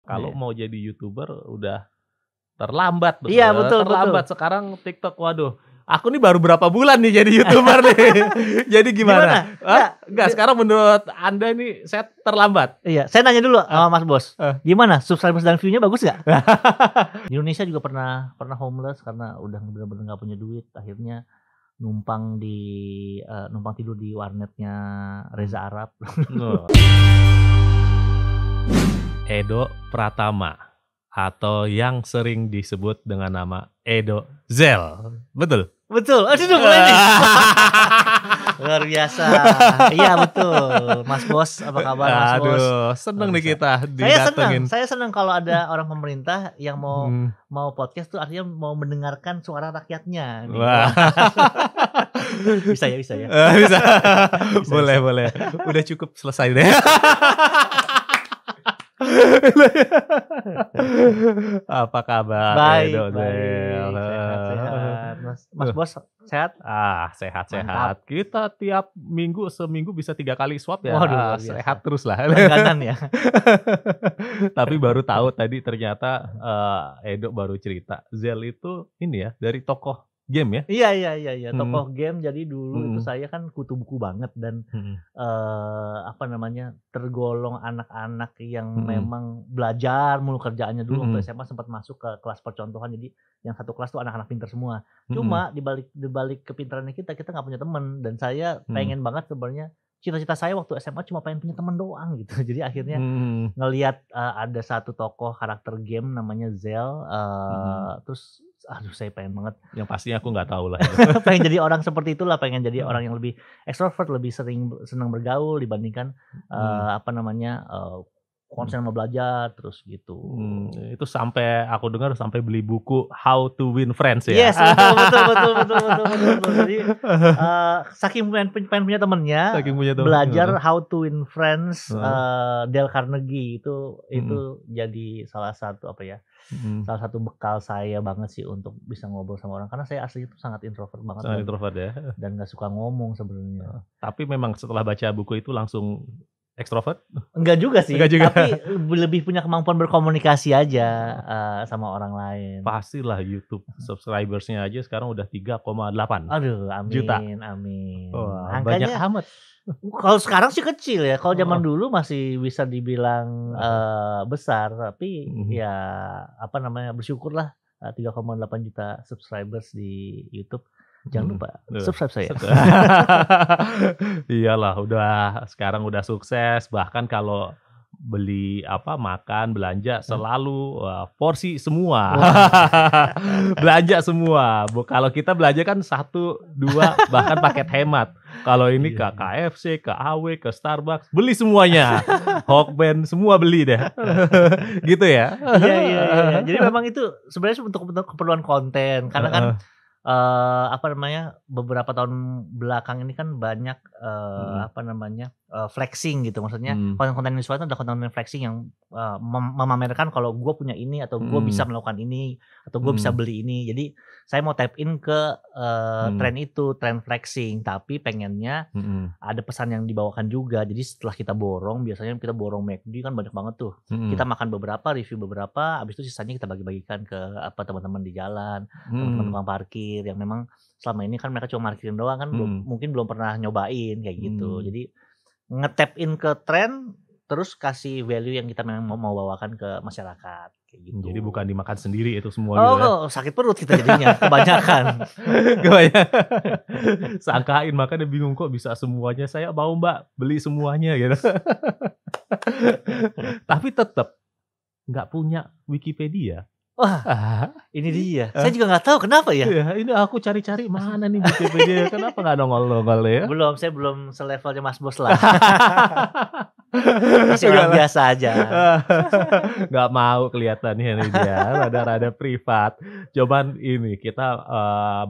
Kalau mau jadi YouTuber udah terlambat. Iya, betul. Sekarang TikTok, waduh. Aku nih baru berapa bulan nih jadi YouTuber nih. Jadi gimana? Enggak, sekarang menurut Anda nih saya terlambat. Iya, saya nanya dulu sama Mas Bos. Gimana? Subscribers dan view-nya bagus gak? Di Indonesia juga pernah homeless karena udah bener-bener gak punya duit. Akhirnya numpang tidur di warnetnya Reza Arab. Edo Pratama atau yang sering disebut dengan nama Edo Zel. Betul? Betul. Aduh, mulai nih. Luar biasa. Iya, betul. Mas Bos, apa kabar Mas Bos? Aduh, seneng nih kita didatengin. Saya seneng kalau ada orang pemerintah yang mau podcast tuh artinya mau mendengarkan suara rakyatnya. Wah. Bisa ya? Bisa. Boleh. Udah cukup selesai deh. Apa kabar? Baik. Sehat. Mas Bos sehat? Sehat. Kita tiap seminggu bisa 3 kali swab ya. Waduh, sehat terus lah. Langganan ya. Tapi baru tahu tadi ternyata Edo baru cerita Zel itu ini ya dari tokoh game ya? Iya. Tokoh game. Jadi dulu itu saya kan kutu buku banget dan tergolong anak-anak yang memang belajar mulu kerjaannya dulu. Waktu SMA sempat masuk ke kelas percontohan. Jadi yang satu kelas tuh anak-anak pintar semua. Cuma di balik kepintarannya kita nggak punya teman. Dan saya pengen banget sebenarnya. Cita-cita saya waktu SMA cuma pengen punya teman doang gitu. Jadi akhirnya ngelihat ada satu tokoh karakter game namanya Zel. Terus saya pengen banget. Yang pastinya aku nggak tahu lah. Pengen jadi orang seperti itulah. Pengen jadi orang yang lebih ekstrovert, lebih senang bergaul dibandingkan konsen sama belajar terus gitu. Itu sampai aku dengar sampai beli buku How to Win Friends ya. Yes, betul. Jadi saking pengen punya temennya, belajar How to Win Friends Dale Carnegie itu jadi salah satu salah satu bekal saya banget sih untuk bisa ngobrol sama orang karena saya asli itu sangat introvert banget. Sangat introvert ya. Dan nggak suka ngomong sebenarnya. Tapi memang setelah baca buku itu langsung ekstrovert? Enggak juga sih, tapi lebih punya kemampuan berkomunikasi aja sama orang lain. Pastilah YouTube subscribersnya aja sekarang udah 3,8 Aduh, amin, juta. Amin. Wah, banyak amat. Kalau sekarang sih kecil ya. Kalau zaman dulu masih bisa dibilang besar, tapi bersyukurlah 3,8 juta subscribers di YouTube. Jangan lupa subscribe saya. Iyalah, sekarang udah sukses. Bahkan kalau beli makan belanja selalu porsi semua. Belanja semua. Kalau kita belanja kan 1, 2 bahkan paket hemat. Kalau ini ke KFC, ke AW, ke Starbucks, beli semuanya. Hokben semua beli deh. Gitu ya. Iya. Jadi memang itu sebenarnya untuk keperluan konten karena kan beberapa tahun belakang ini kan banyak flexing gitu, maksudnya konten-konten visual itu ada konten flexing yang memamerkan kalau gue punya ini atau gue bisa melakukan ini atau gue bisa beli ini. Jadi saya mau tap in ke tren flexing, tapi pengennya ada pesan yang dibawakan juga. Jadi setelah kita biasanya kita borong McD kan banyak banget tuh. Kita makan beberapa, review beberapa, habis itu sisanya kita bagi-bagikan ke teman-teman di jalan, teman-teman tukang parkir yang memang selama ini kan mereka cuma parkirin doang kan, mungkin belum pernah nyobain kayak gitu. Jadi nge-tap in ke tren terus kasih value yang kita memang mau bawakan ke masyarakat kayak gitu. Jadi bukan dimakan sendiri itu semua gitu ya. Sakit perut kita jadinya kebanyakan. Sangkain, makanya bingung kok bisa semuanya. Saya mau Mbak beli semuanya gitu. Tapi tetap nggak punya Wikipedia. Wah, ini dia. Saya juga nggak tahu kenapa ya. Ini aku cari-cari mana nih Wikipedia. Kenapa nggak nongol-nongol ya? Saya belum selevelnya Mas Bos lah. Masih orang biasa aja. Nggak mau kelihatannya nih dia. Rada-rada privat. Coba ini kita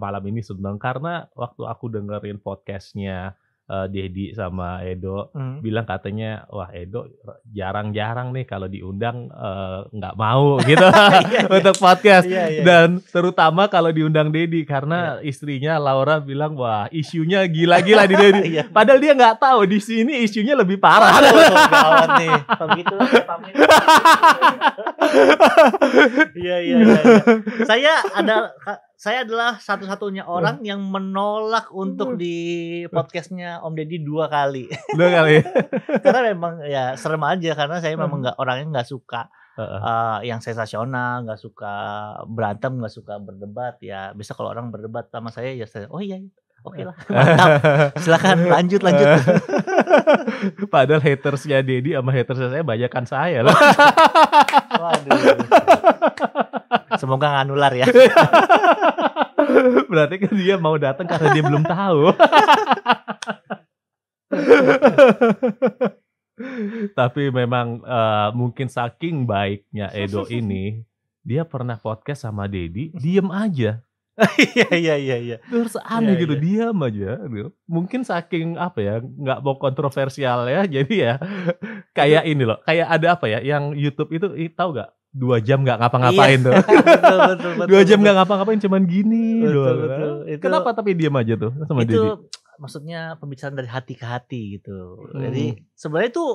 malam ini seneng karena waktu aku dengerin podcastnya Dedi sama Edo bilang katanya wah Edo jarang-jarang nih kalau diundang nggak mau gitu untuk podcast dan terutama kalau diundang Dedi karena istrinya Laura bilang wah isunya gila-gila di Dedi padahal dia nggak tahu di sini isunya lebih parah. Gawat nih begitu pamit. Iya. Saya adalah satu-satunya orang yang menolak untuk di podcastnya Om Deddy 2 kali. 2 kali. Karena memang ya serem aja karena saya memang orangnya nggak suka yang sensasional, nggak suka berantem, nggak suka berdebat. Ya bisa kalau orang berdebat sama saya ya saya, oh iya. Oke lah, mantap. Silakan lanjut. Padahal hatersnya Deddy sama hatersnya saya banyakan saya loh. Waduh. Semoga nggak nular ya. Berarti kan dia mau datang karena dia belum tahu. Tapi memang mungkin saking baiknya Edo ini, dia pernah podcast sama Deddy, diem aja. Iya. Terus aneh gitu, diam aja gitu. Mungkin saking apa ya, nggak mau kontroversial ya, jadi ya kayak ini loh, kayak ada apa ya, yang YouTube itu tahu nggak? 2 jam nggak ngapa-ngapain tuh. Betul. 2 jam nggak ngapa-ngapain, cuman gini doang. Betul. Kenapa tapi diam aja tuh sama Deddy? Itu maksudnya pembicaraan dari hati ke hati gitu. Jadi sebenarnya itu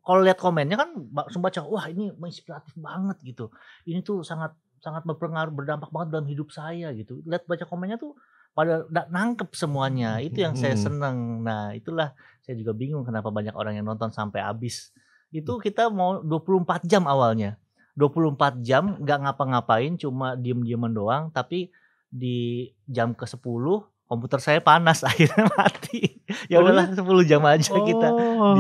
kalau lihat komennya kan langsung baca, wah ini menginspiratif banget gitu. Ini tuh sangat berpengaruh, berdampak banget dalam hidup saya gitu. Lihat baca komennya tuh pada nangkep semuanya. Itu yang saya seneng. Nah, itulah saya juga bingung kenapa banyak orang yang nonton sampai habis. Itu kita mau 24 jam awalnya. 24 jam nggak ngapa-ngapain, cuma diem-dieman doang, tapi di jam ke-10 komputer saya panas akhirnya mati. Ya udahlah 10 jam aja kita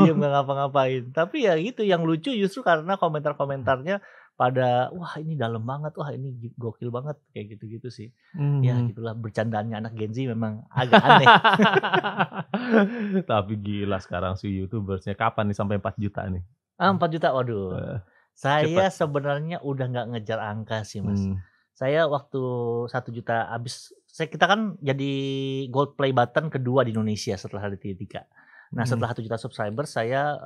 diem nggak ngapa-ngapain. Tapi ya gitu yang lucu justru karena komentar-komentarnya pada wah ini dalam banget, wah ini gokil banget kayak gitu-gitu sih. Ya gitulah bercandaannya anak Gen Z memang agak aneh. Tapi gila sekarang si YouTubersnya kapan nih sampai 4 juta nih? 4 juta, waduh. Saya sebenarnya udah nggak ngejar angka sih Mas. Saya waktu 1 juta habis, kita kan jadi gold play button kedua di Indonesia setelah Raditya. Nah setelah 1 juta subscriber saya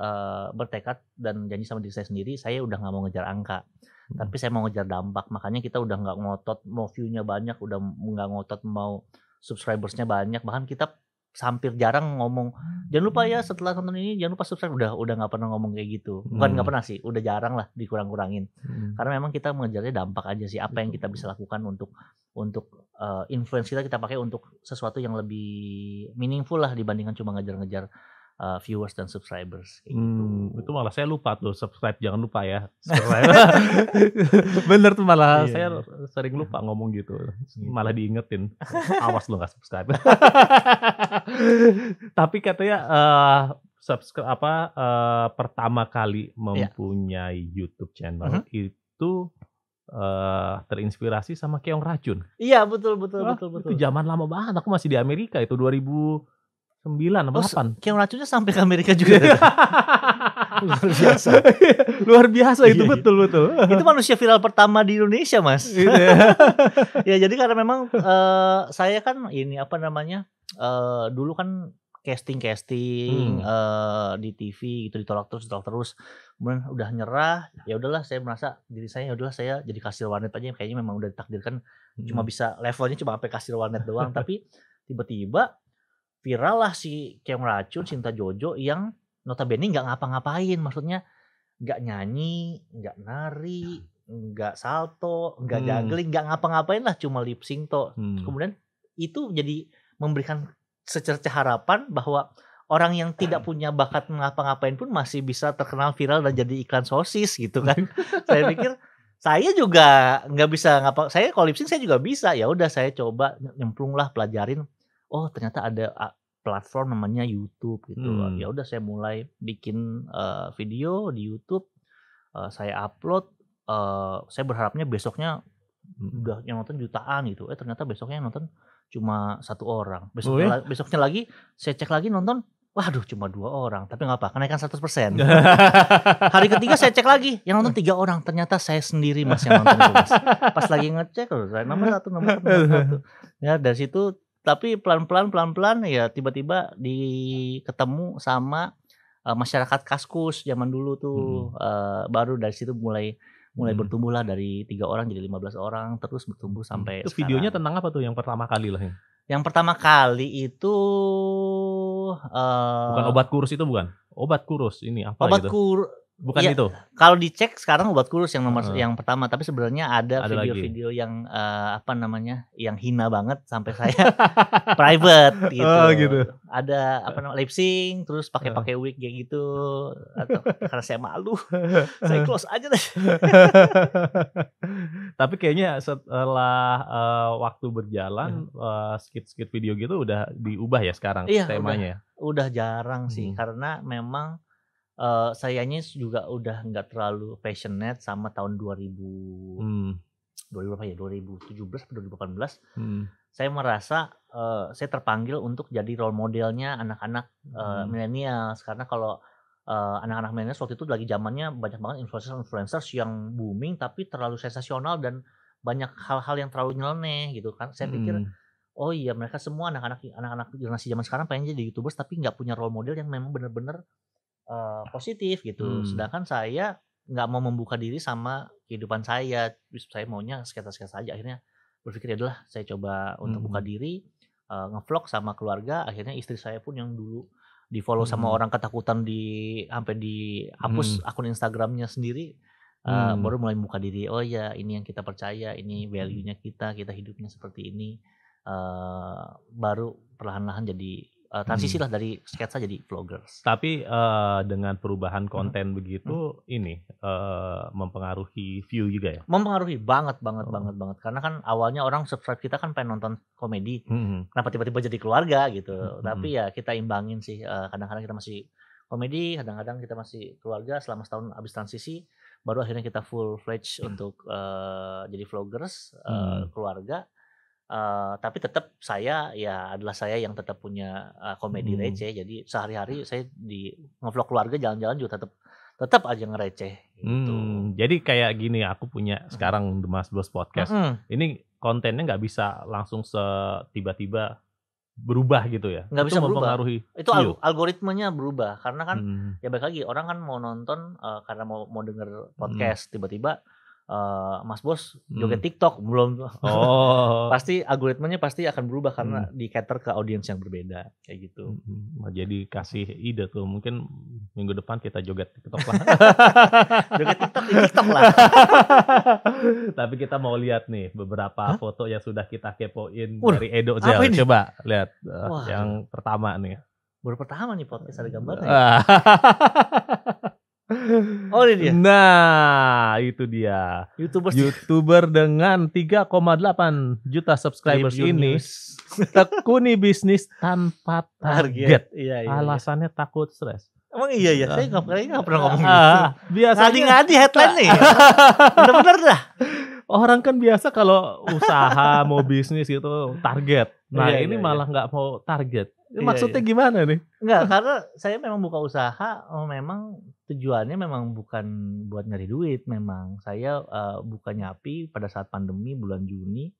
bertekad dan janji sama diri saya sendiri, saya udah nggak mau ngejar angka. Tapi saya mau ngejar dampak, makanya kita udah nggak ngotot mau view-nya banyak, udah nggak ngotot mau subscribersnya banyak, bahkan kita hampir jarang ngomong jangan lupa ya setelah nonton ini jangan lupa subscribe, udah nggak pernah ngomong kayak gitu. Bukan nggak pernah sih, udah jarang lah, dikurang-kurangin. Karena memang kita mengejarnya dampak aja sih, apa yang kita bisa lakukan untuk influence kita pakai untuk sesuatu yang lebih meaningful lah dibandingkan cuma ngejar-ngejar viewers dan subscribers kayak gitu. Itu malah saya lupa tuh subscribe, jangan lupa ya subscribe. Bener tuh malah saya sering lupa ngomong gitu, malah diingetin awas lo nggak subscribe. Tapi katanya pertama kali mempunyai YouTube channel itu terinspirasi sama Keong Racun. Iya betul. Itu zaman lama banget, aku masih di Amerika itu 2009 atau 8. Keong Racunnya sampai ke Amerika juga. Luar biasa itu. Betul. Itu manusia viral pertama di Indonesia Mas. Ya jadi karena memang saya kan ini apa namanya dulu kan casting di TV gitu, ditolak terus. Kemudian udah nyerah, ya udahlah saya merasa diri saya ya udahlah saya jadi kasir warnet aja, kayaknya memang udah ditakdirkan cuma bisa levelnya cuma sampai kasir warnet doang. Tapi tiba-tiba viral lah si Keong Racun Sinta Jojo yang notabene nggak ngapa-ngapain, maksudnya nggak nyanyi, nggak nari, nggak salto, nggak juggling, nggak ngapa-ngapain lah, cuma lip sync toh. Kemudian itu jadi memberikan secerca harapan bahwa orang yang tidak punya bakat ngapa-ngapain pun masih bisa terkenal viral dan jadi iklan sosis gitu kan. Saya pikir saya juga nggak bisa saya kalau lip sync saya juga bisa. Ya udah saya coba nyemplung lah, pelajarin. Oh ternyata ada platform namanya YouTube gitu. Ya udah saya mulai bikin video di YouTube, saya upload. Saya berharapnya besoknya udah yang nonton jutaan gitu. Ternyata besoknya yang nonton cuma 1 orang. Besoknya lagi saya cek lagi nonton, waduh cuma 2 orang. Tapi nggak apa, kenaikan 100%. Hari ketiga saya cek lagi, yang nonton 3 orang. Ternyata saya sendiri Mas yang nonton itu Mas. Pas lagi ngecek, nomor satu. Ya dari situ. Tapi pelan-pelan ya tiba-tiba ketemu sama masyarakat Kaskus zaman dulu tuh. Baru dari situ mulai bertumbuh lah dari 3 orang jadi 15 orang, terus bertumbuh sampai itu sekarang. Videonya tentang apa tuh yang pertama kali lah? Yang pertama kali itu bukan obat kurus itu, bukan? Obat kurus ini apa obat gitu? Bukan Iya, itu? kalau dicek sekarang Obat Kurus yang nomor Heeh. yang pertama, tapi sebenarnya ada Ada lagi? video-video yang, apa namanya, yang hina banget sampai saya private Oh gitu. gitu? Ada apa namanya, lip sync terus Heeh. pakai wig kayak gitu, atau karena saya malu, saya close aja deh. Tapi kayaknya setelah, waktu Heeh. berjalan, skit-skit video gitu udah diubah ya sekarang Iya, temanya? udah jarang sih, Mhm. karena memang, sayanya juga udah nggak terlalu passionate sama tahun Mmm, 2000 berapa ya, 2017 atau 2018, mhm, saya merasa, saya terpanggil untuk jadi role modelnya anak-anak, mmm, millennials. Karena kalau, anak-anak millennials waktu itu lagi zamannya banyak banget influencer-influencers yang booming, tapi terlalu sensasional dan banyak hal-hal yang terlalu nyeleneh gitu kan. Saya pikir, mhm, oh iya mereka semua anak-anak generasi zaman sekarang pengen jadi YouTubers tapi nggak punya role model yang memang bener-bener, positif gitu. mmm, Sedangkan saya nggak mau membuka diri sama kehidupan saya, saya maunya sketsa-sketsa aja. Akhirnya berpikir, ya udahlah saya coba untuk buka mhm, diri, nge-vlog sama keluarga. Akhirnya istri saya pun yang dulu di-follow sama mhm, orang ketakutan sampai dihapus mhm, akun Instagram-nya sendiri, mmm, baru mulai membuka diri, "Oh ya ini yang kita percaya, ini mhm. value-nya kita hidupnya seperti ini." Baru perlahan-lahan jadi, Mhm. transisilah dari sketsa jadi vloggers. Tapi, dengan perubahan Mhm, konten mhm. begitu ini, mempengaruhi view juga ya? Mempengaruhi banget banget Oh, banget banget, karena kan awalnya orang subscribe kita kan pengen nonton komedi, mhm, kenapa tiba-tiba jadi keluarga gitu. mhm, Tapi ya kita imbangin sih, kadang-kadang kita masih komedi, kadang-kadang kita masih keluarga selama setahun habis transisi, baru akhirnya kita full fledged untuk, jadi vloggers, mhm, keluarga. Tapi tetap saya ya adalah saya yang tetap punya, komedi mhm, receh, jadi sehari-hari saya nge-vlog keluarga jalan-jalan juga tetap tetap aja ngereceh gitu. jadi kayak gini, aku punya Mhm, sekarang The Mas Bos Podcast. mhm. Ini kontennya nggak bisa langsung tiba-tiba berubah gitu ya? Nggak Itu bisa berubah. mempengaruhi Itu view? algoritmanya berubah karena kan Mhm, ya balik lagi orang kan mau nonton, karena mau denger mhm, podcast tiba-tiba, Mas Bos joget mhm. TikTok belum Oh, pasti algoritmanya pasti akan berubah karena mhm. di-cater ke audiens yang berbeda kayak gitu. Mhm, oh jadi kasih ide tuh, mungkin minggu depan kita joget TikTok lah. Joget TikTok di TikTok lah. Tapi kita mau lihat nih beberapa Hah? foto yang sudah kita kepoin Waduh, dari Edo apa Zel. ini? Coba lihat, Wah, yang pertama nih. baru pertama nih podcast ada gambarnya ya? Wah. Oh ini dia, Nah, itu dia. YouTubers YouTuber dengan 3,8 juta subscribers Tribun ini News tekuni bisnis tanpa target. target. Iya iya iya. Alasannya takut stres. Emang iya ya? Ah, Saya kayaknya nggak pernah ngomong gitu. biasanya Ngadi-ngadi headline nih, bener-bener dah. orang kan biasa kalau usaha mau bisnis gitu target. Nah Iya ini iya iya. malah nggak mau target. Ini Iya maksudnya iya. gimana nih? Enggak, karena saya memang buka usaha, memang tujuannya memang bukan buat nyari duit memang. Saya, buka Nyapi pada saat pandemi bulan Juni,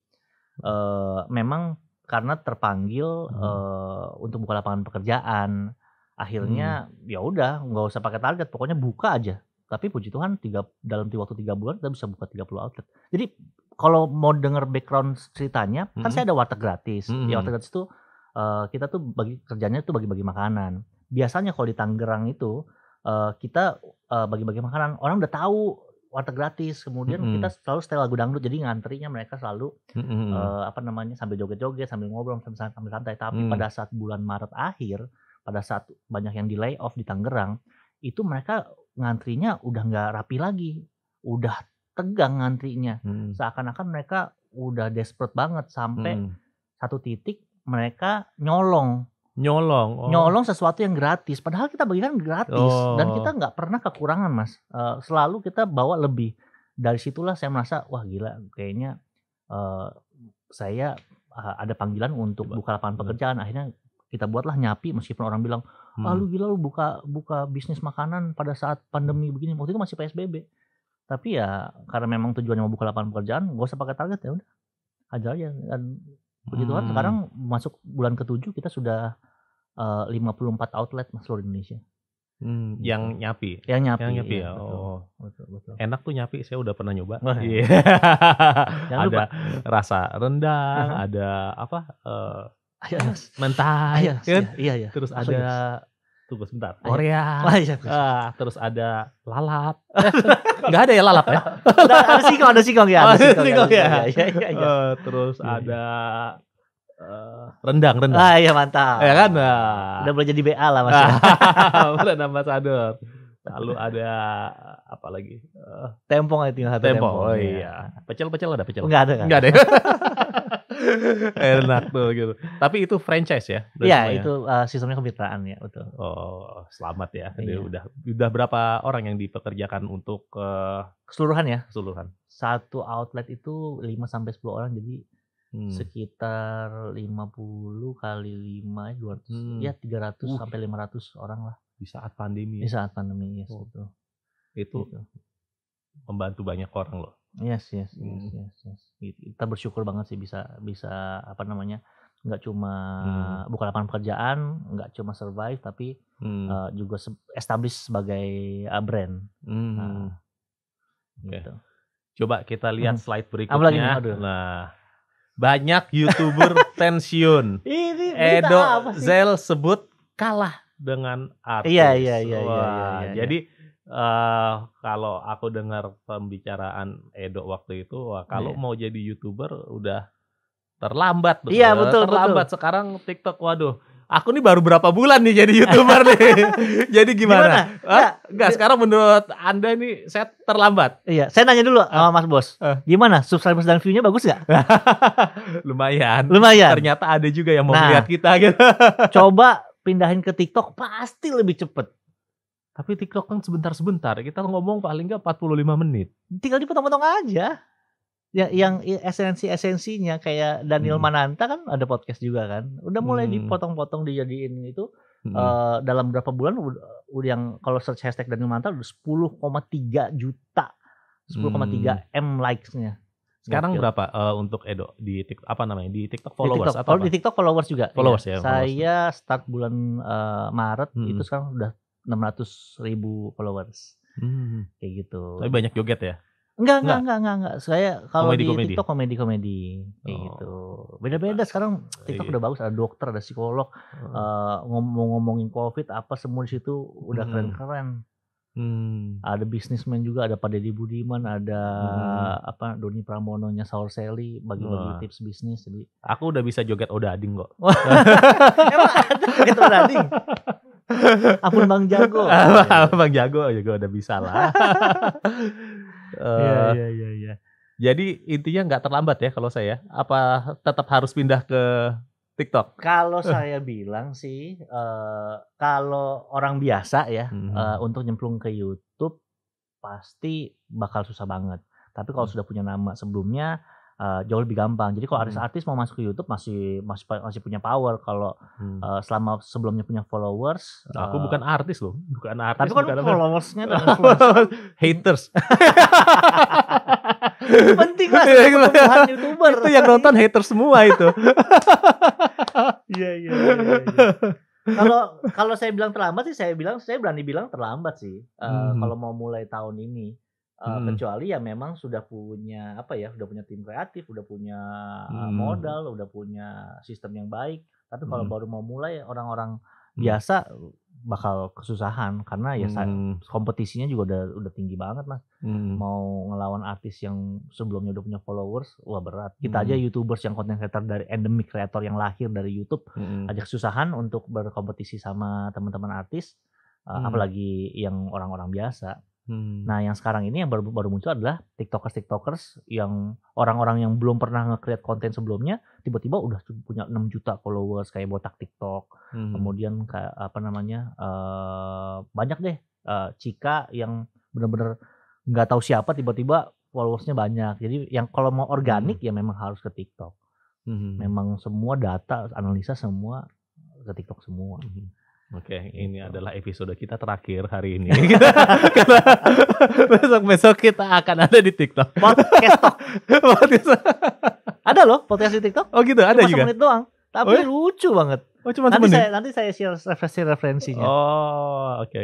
memang karena terpanggil, Mhm, untuk buka lapangan pekerjaan. mhm, Akhirnya ya udah nggak usah pakai target, pokoknya buka aja. Tapi puji Tuhan dalam waktu 3 bulan kita bisa buka 30 outlet. Jadi kalau mau denger background ceritanya, kan mhm, saya ada warteg gratis. Di mhm, warteg gratis itu, kita tuh kerjanya tuh bagi-bagi makanan. Biasanya kalau di Tangerang itu, kita, bagi-bagi makanan, orang udah tahu warteg gratis, kemudian kita mhm, selalu setel lagu dangdut, jadi ngantrinya mereka selalu, mhm, mhm, apa namanya, sambil joget-joget, sambil ngobrol, sambil santai. Tapi mhm, pada saat bulan Maret akhir, pada saat banyak yang di-layoff di Tangerang, itu mereka ngantrinya udah nggak rapi lagi, udah tegang ngantrinya. mhm, Seakan-akan mereka udah desperate banget, sampai mhm. satu titik mereka nyolong. Nyolong, oh, Nyolong sesuatu yang gratis, padahal kita bagikan gratis dan kita oh, nggak pernah kekurangan, Mas, selalu kita bawa lebih. Dari situlah saya merasa, wah gila kayaknya, eee, saya, ada panggilan untuk coba, buka lapangan pekerjaan. Akhirnya kita buatlah Nyapi meskipun orang bilang, "Ah, mhm, lu gila lu buka buka bisnis makanan pada saat pandemi begini." Waktu itu masih PSBB. Tapi ya karena memang tujuannya mau buka lapangan pekerjaan, nggak usah pakai target, ya udah hajar aja dan puji Tuhan mmm, sekarang masuk bulan ke-7 kita sudah 54 outlet Mas, seluruh Indonesia, yang gitu. Nyapi Yang yang Nyapi, Nyapi iya ya? betul, Oh, betul betul. enak tuh Nyapi, saya udah pernah nyoba. Wah, Iya. jangan lupa Ada rasa rendang, heeh, ada apa, ayo apa, Mas, mentai, ayo Mas, ya kan? iya iya iya, Terus langsung ada aja Mas. tunggu sebentar. Korea. Iya. Terus ada lalap. Enggak ada ya lalap ya? Ada singkong ya. Ada singkong ya. Iya. Terus ada rendang. Iya mantap. Ya kan? Udah boleh jadi BA lah Mas. Brand ambassador. Lalu ada apa lagi? Tempong itu satu Tempong. Oh iya. Pecel ada pecel? Enggak ada. Enggak ada. Enak tuh gitu. Tapi itu franchise ya? Iya, itu sistemnya kemitraan ya, betul. Oh, selamat ya. Iya. Udah berapa orang yang dipekerjakan untuk keseluruhan ya? Keseluruhan. Satu outlet itu 5 sampai 10 orang, jadi sekitar 50 kali 5 200 ya 300 sampai 500 orang lah. Di saat pandemi. Di saat pandemi, yes, betul. Itu membantu banyak orang loh. Yes. Kita bersyukur banget sih bisa apa namanya, nggak cuma buka lapangan pekerjaan, nggak cuma survive, tapi juga establish sebagai brand. Gitu. Coba kita lihat slide berikutnya. Nah, banyak YouTuber pensiun. Edo Zel sebut kalah dengan artis. Iya. Jadi kalau aku dengar pembicaraan Edo waktu itu, kalau mau jadi YouTuber udah terlambat. Iya betul. Sekarang TikTok, waduh. Aku nih baru berapa bulan nih jadi YouTuber nih. Jadi gimana? Enggak, sekarang menurut Anda nih saya terlambat. Iya, saya nanya dulu sama Mas Bos. Gimana? Subscribers dan view-nya bagus nggak? Lumayan. Ternyata ada juga yang mau lihat kita gitu. Coba pindahin ke TikTok pasti lebih cepet. Tapi TikTok kan sebentar-sebentar. Kita ngomong paling nggak 45 menit. Tinggal dipotong-potong aja. Yang esensinya kayak Daniel Mananta kan ada podcast juga kan. Udah mulai dipotong-potong dijadiin itu dalam berapa bulan udah yang kalau search hashtag Daniel Mananta udah 10,3 juta. 10,3 M likes-nya. Sekarang berapa untuk Edo di TikTok, apa namanya? Di TikTok followers atau di TikTok followers juga. Followers ya. Saya start bulan Maret itu sekarang udah 600.000 followers. Kayak gitu. Tapi banyak joget ya? Enggak. Saya kalau di TikTok komedi kayak gitu. Beda-beda sekarang TikTok udah bagus, ada dokter, ada psikolog, ngomongin COVID apa semua di situ udah keren-keren. Ada bisnismen juga, ada Pak Deddy Budiman, ada Doni Pramononya Saur Sally bagi-bagi tips bisnis. Jadi aku udah bisa joget Odading kok. Emang ada joget Odading? Ampun Bang Jago. Bang Jago juga udah bisa lah. Iya. Jadi intinya nggak terlambat ya kalau saya. Apa tetap harus pindah ke TikTok? Kalau saya bilang sih, kalau orang biasa ya, untuk nyemplung ke YouTube pasti bakal susah banget. Tapi kalau sudah punya nama sebelumnya, jauh lebih gampang. Jadi kalau artis-artis mau masuk ke YouTube masih punya power. Kalau selama sebelumnya punya followers. Aku bukan artis loh, bukan artis. Tapi kan followersnya dan influencer. Haters. Penting lah pertumbuhan YouTuber. Itu yang nonton haters semua itu. Iya. Kalau saya bilang terlambat sih, saya berani bilang terlambat sih. Kalau mau mulai tahun ini. Kecuali ya memang sudah punya tim kreatif, udah punya modal, udah punya sistem yang baik. Tapi kalau baru mau mulai orang-orang biasa bakal kesusahan karena ya kompetisinya juga udah tinggi banget Mas. Mau ngelawan artis yang sebelumnya udah punya followers, wah berat. Kita aja YouTubers yang content creator dari endemic creator yang lahir dari YouTube aja kesusahan untuk berkompetisi sama teman-teman artis, apalagi yang orang-orang biasa. Nah yang sekarang ini yang baru muncul adalah tiktokers yang orang-orang yang belum pernah nge-create konten sebelumnya tiba-tiba udah punya 6 juta followers kayak botak TikTok. Kemudian kayak banyak deh Cika yang benar-benar nggak tahu siapa tiba-tiba followersnya banyak. Jadi yang kalau mau organik ya memang harus ke TikTok. Memang semua data analisa semua ke TikTok semua. Oke, ini adalah episode kita terakhir hari ini. Besok kita akan ada di TikTok. Podcast. Ada loh podcast di TikTok. Oh gitu, ada juga. 1 menit doang. Tapi lucu banget. Oh cuma 1 menit. Nanti saya share referensinya. Oh, oke.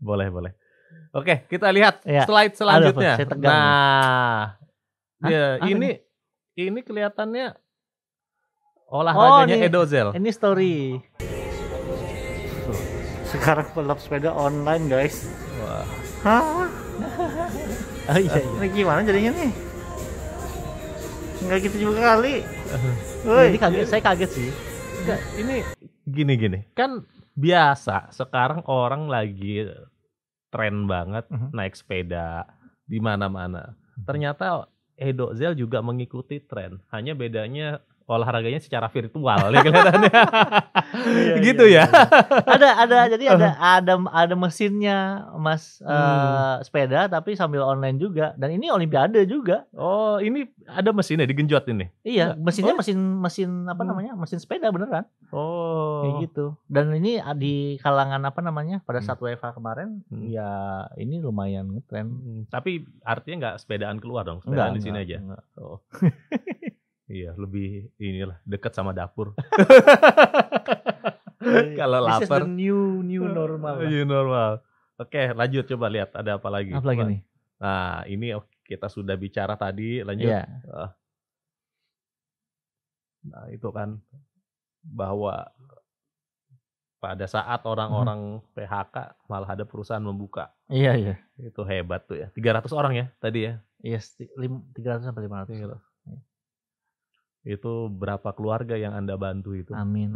Boleh. Oke, kita lihat slide selanjutnya. Ini kelihatannya olahraganya Edo Zel. Ini story. Sekarang balap sepeda online, guys. Wah. Hah? Oh iya. Ini gimana jadinya nih? Enggak gitu juga kali. Woi, saya kaget sih. Enggak, ini gini. Kan biasa sekarang orang lagi tren banget naik sepeda di mana-mana. Ternyata Edozel juga mengikuti tren. Hanya bedanya olahraganya secara virtual ya kelihatannya. Gitu ya. Jadi ada mesinnya Mas sepeda tapi sambil online juga, dan ini olimpiade juga. Oh, ini ada mesinnya digenjot ini. Iya, mesinnya mesin apa namanya? Mesin sepeda beneran. Oh. Kayak gitu. Dan ini di kalangan apa namanya? Pada saat WFH kemarin ya ini lumayan ngetren. Tapi artinya nggak sepedaan keluar dong, sepedaan di sini aja. Enggak. Oh. Iya, lebih inilah dekat sama dapur. Kalau lapar. This is the new normal. New normal. Oke, lanjut coba lihat ada apa lagi. Apa lagi nih? Nah, ini kita sudah bicara tadi, lanjut. Iya. Nah, itu kan bahwa pada saat orang-orang PHK malah ada perusahaan membuka. Iya. Itu hebat tuh ya. 300 orang ya tadi ya. Iya, 300 sampai 500. Itu berapa keluarga yang Anda bantu itu? Amin.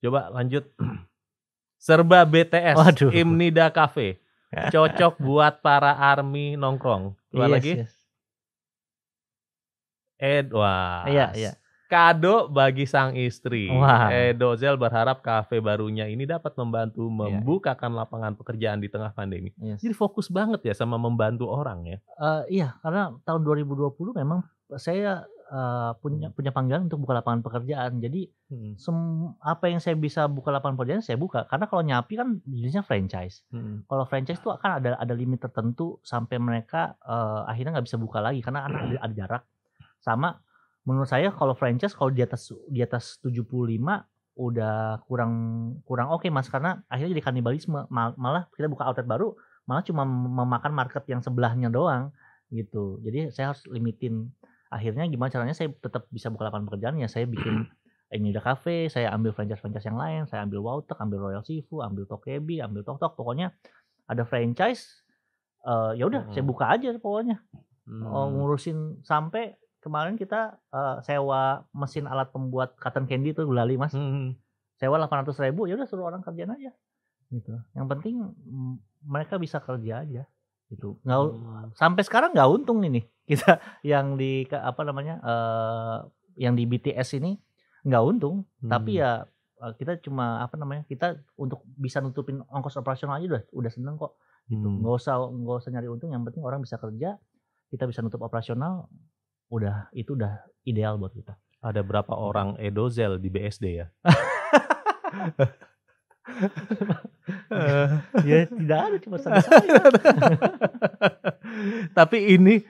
Coba lanjut. Serba BTS. Waduh. Imnida Cafe. Cocok buat para army nongkrong. Coba lagi. Wah. Iya. Kado bagi sang istri. Wow. Edozel berharap kafe barunya ini dapat membantu membukakan lapangan pekerjaan di tengah pandemi. Yes. Jadi fokus banget ya sama membantu orang ya. Iya, karena tahun 2020 memang saya punya panggilan untuk buka lapangan pekerjaan. Jadi apa yang saya bisa buka lapangan pekerjaan saya buka. Karena kalau Nyapi kan jenisnya franchise. Kalau franchise itu akan ada limit tertentu sampai mereka akhirnya nggak bisa buka lagi karena ada jarak. Sama menurut saya kalau franchise kalau di atas 75 udah kurang oke Mas, karena akhirnya jadi kanibalisme. Malah kita buka outlet baru malah cuma memakan market yang sebelahnya doang gitu. Jadi saya harus limitin. Akhirnya gimana caranya saya tetap bisa buka lapangan pekerjaan ya, saya bikin Imnida Cafe, saya ambil franchise yang lain, saya ambil Wautek, ambil Royal Seafood, ambil Tokebi, ambil Tok, pokoknya ada franchise ya udah saya buka aja pokoknya. Ngurusin sampai kemarin kita sewa mesin alat pembuat cotton candy itu gulali Mas. Sewa 800.000, ya udah suruh orang kerjain aja gitu. Yang penting mereka bisa kerja aja gitu. Sampai sekarang nggak untung ini kita yang di yang di BTS ini nggak untung, tapi ya kita cuma kita untuk bisa nutupin ongkos operasional aja udah seneng kok gitu. Nggak usah nyari untung, yang penting orang bisa kerja, kita bisa nutup operasional, itu udah ideal buat kita. Ada berapa orang Edozel di BSD ya? Ya tidak ada, cuma saya. Tapi ini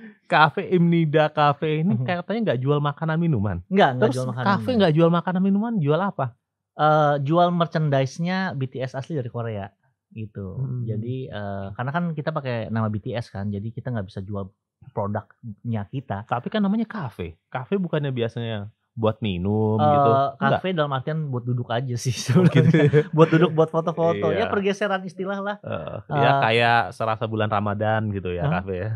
Imnida Cafe ini katanya nggak jual makanan minuman. Nggak jual makanan. Cafe nggak jual makanan minuman, jual apa? Jual merchandise-nya BTS asli dari Korea gitu. Jadi karena kan kita pakai nama BTS kan, jadi kita nggak bisa jual produknya kita. Tapi kan namanya cafe. Cafe bukannya biasanya buat minum gitu? Cafe dalam artian buat duduk aja sih sebenarnya. Buat duduk, buat foto-foto. Ya pergeseran istilah lah. Ya kayak serasa bulan Ramadan gitu ya cafe ya.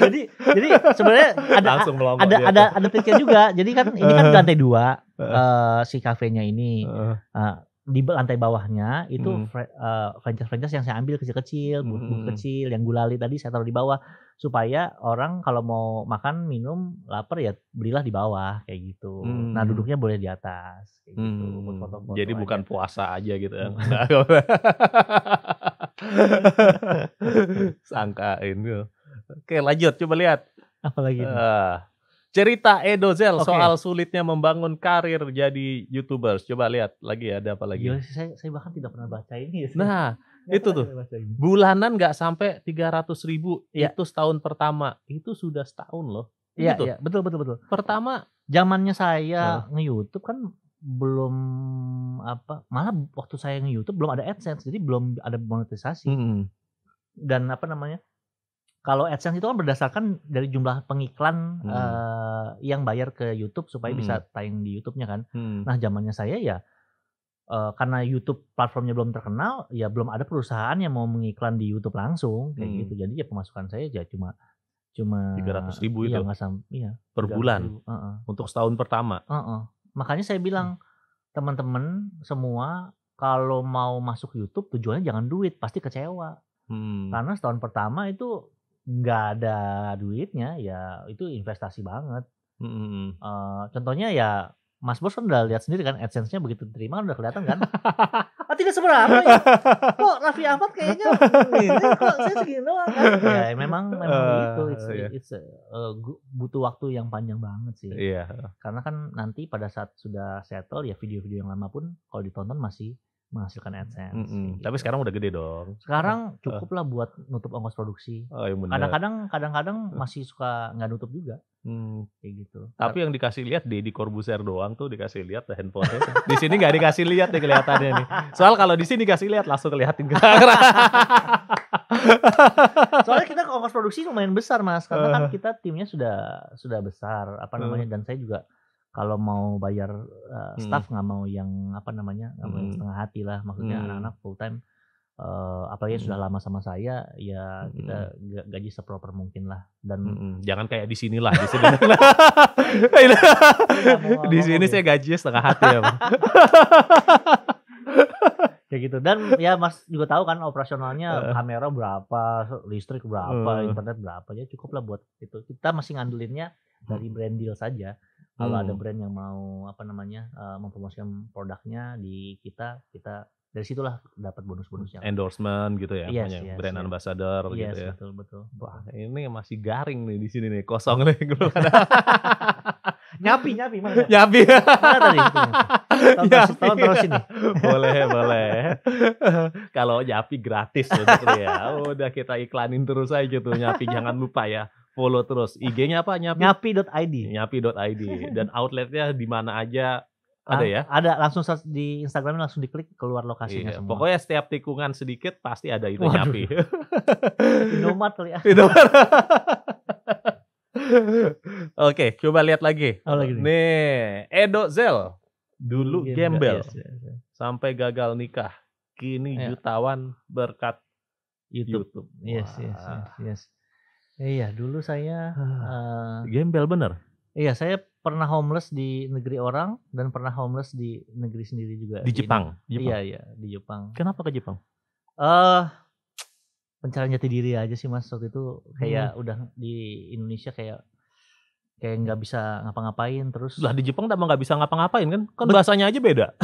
jadi sebenarnya ada triknya juga. Jadi kan ini kan di lantai 2 si kafenya ini. Di lantai bawahnya itu franchise yang saya ambil kecil-kecil, booth kecil, yang gulali tadi saya taruh di bawah supaya orang kalau mau makan, minum, lapar ya belilah di bawah kayak gitu. Nah duduknya boleh di atas kayak gitu. Buat foto-foto jadi bukan puasa aja gitu ya. Sangkain gitu. Oke lanjut, coba lihat. Apa lagi? Cerita Edozel soal sulitnya membangun karir jadi YouTubers. Coba lihat lagi, ada apa lagi? Gila, saya bahkan tidak pernah baca ini. Nah, itu tuh. Bulanan nggak sampai 300.000 itu setahun pertama. Itu sudah setahun loh. Iya, betul. Pertama zamannya saya nge-YouTube kan belum malah waktu saya nge-YouTube belum ada AdSense, jadi belum ada monetisasi. Dan kalau AdSense itu kan berdasarkan dari jumlah pengiklan yang bayar ke YouTube supaya bisa tayang di YouTube-nya kan. Nah, zamannya saya ya karena YouTube platformnya belum terkenal, ya belum ada perusahaan yang mau mengiklan di YouTube langsung kayak gitu. Jadi ya pemasukan saya ya cuma 300.000 iya itu nggak iya per 300.000, bulan untuk setahun pertama. Makanya saya bilang teman-teman semua kalau mau masuk YouTube tujuannya jangan duit, pasti kecewa. Karena setahun pertama itu nggak ada duitnya, ya itu investasi banget. Contohnya ya Mas Bos kan udah lihat sendiri kan AdSense-nya begitu diterima kan udah kelihatan kan. Tidak seberapa ya. Kok Raffi Ahmad kayaknya ini kok saya segini doang kan. Ya memang gitu. It's butuh waktu yang panjang banget sih. Iya. Karena kan nanti pada saat sudah settle ya video-video yang lama pun kalau ditonton masih menghasilkan AdSense. Gitu. Tapi sekarang udah gede dong. Sekarang cukup lah buat nutup ongkos produksi. Kadang-kadang masih suka nggak nutup juga. Kayak gitu. Tapi yang dikasih lihat Deddy Corbuzier doang tuh dikasih lihat handphonenya. Di sini nggak dikasih lihat nih kelihatannya nih. Soal kalau di sini dikasih lihat langsung kelihatin. Soalnya kita ongkos produksi lumayan besar Mas, karena kan kita timnya sudah besar dan saya juga kalau mau bayar staff nggak mau yang nggak mau yang setengah hati lah, maksudnya anak-anak full time. Apalagi sudah lama sama saya, ya kita gaji seproper mungkin lah dan jangan kayak di sini lah, di sini. Di sini saya gajinya setengah hati ya, Bang. Kayak gitu. Dan ya Mas juga tahu kan operasionalnya kamera berapa, listrik berapa, internet berapa, ya cukup lah buat itu. Kita masih ngandelinnya dari brand deal saja. Kalau ada brand yang mau mempromosikan produknya di kita dari situlah dapat bonus-bonusnya. Endorsement gitu ya, brand ambassador gitu ya. Betul. Wah, ini masih garing nih di sini nih, kosong nih. Nyapi mana? Nyapi. Mana tadi? Tolong terus ini. Boleh. Kalau Nyapi gratis gitu ya. Udah kita iklanin terus aja tuh Nyapi, jangan lupa ya. Follow terus. IG-nya apa Nyapi? Nyapi.id. Nyapi.id. Dan outletnya di mana aja ada ya? Ada, langsung di Instagramnya langsung diklik keluar lokasinya semua. Pokoknya setiap tikungan sedikit pasti ada itu Nyapi. Indomaret kali ya. Oke, coba lihat lagi. Lagi nih, Edo Zel. Dulu gembel. Yes. Sampai gagal nikah. Kini jutawan berkat YouTube. Yes. Iya, dulu saya gembel bener. Iya, saya pernah homeless di negeri orang dan pernah homeless di negeri sendiri juga. Di Jepang. Iya, di Jepang. Kenapa ke Jepang? Pencarian jati diri aja sih Mas, waktu itu kayak udah di Indonesia kayak nggak bisa ngapa-ngapain terus. Lah di Jepang nggak bisa ngapa-ngapain kan? Kan bahasanya aja beda.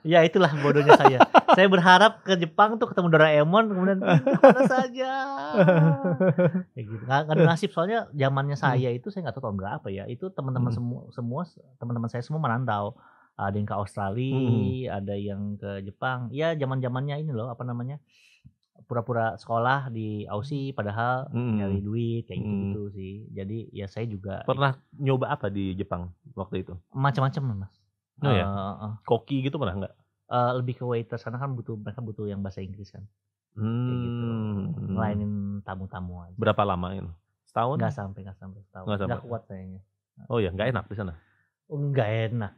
Ya itulah bodohnya saya. Saya berharap ke Jepang tuh ketemu Doraemon kemudian mana saja. Kayak gitu. Nggak ada nasib soalnya zamannya saya itu saya nggak tahu tahun berapa ya. Itu teman-teman semua teman-teman saya semua merantau. Ada yang ke Australia, ada yang ke Jepang. Ya zaman-zamannya ini loh pura-pura sekolah di Aussie padahal nyari duit kayak gitu sih. Jadi ya saya juga pernah nyoba apa di Jepang waktu itu? Macam-macam Mas. Oh ya. Koki gitu pernah nggak? Lebih ke waiters karena kan mereka butuh yang bahasa Inggris kan. Kayak gitu. Ngelainin tamu-tamu aja. Berapa lama ini? Setahun? Nggak sampai setahun. Nggak kuat sayangnya. Oh ya, nggak enak di sana? Nggak enak.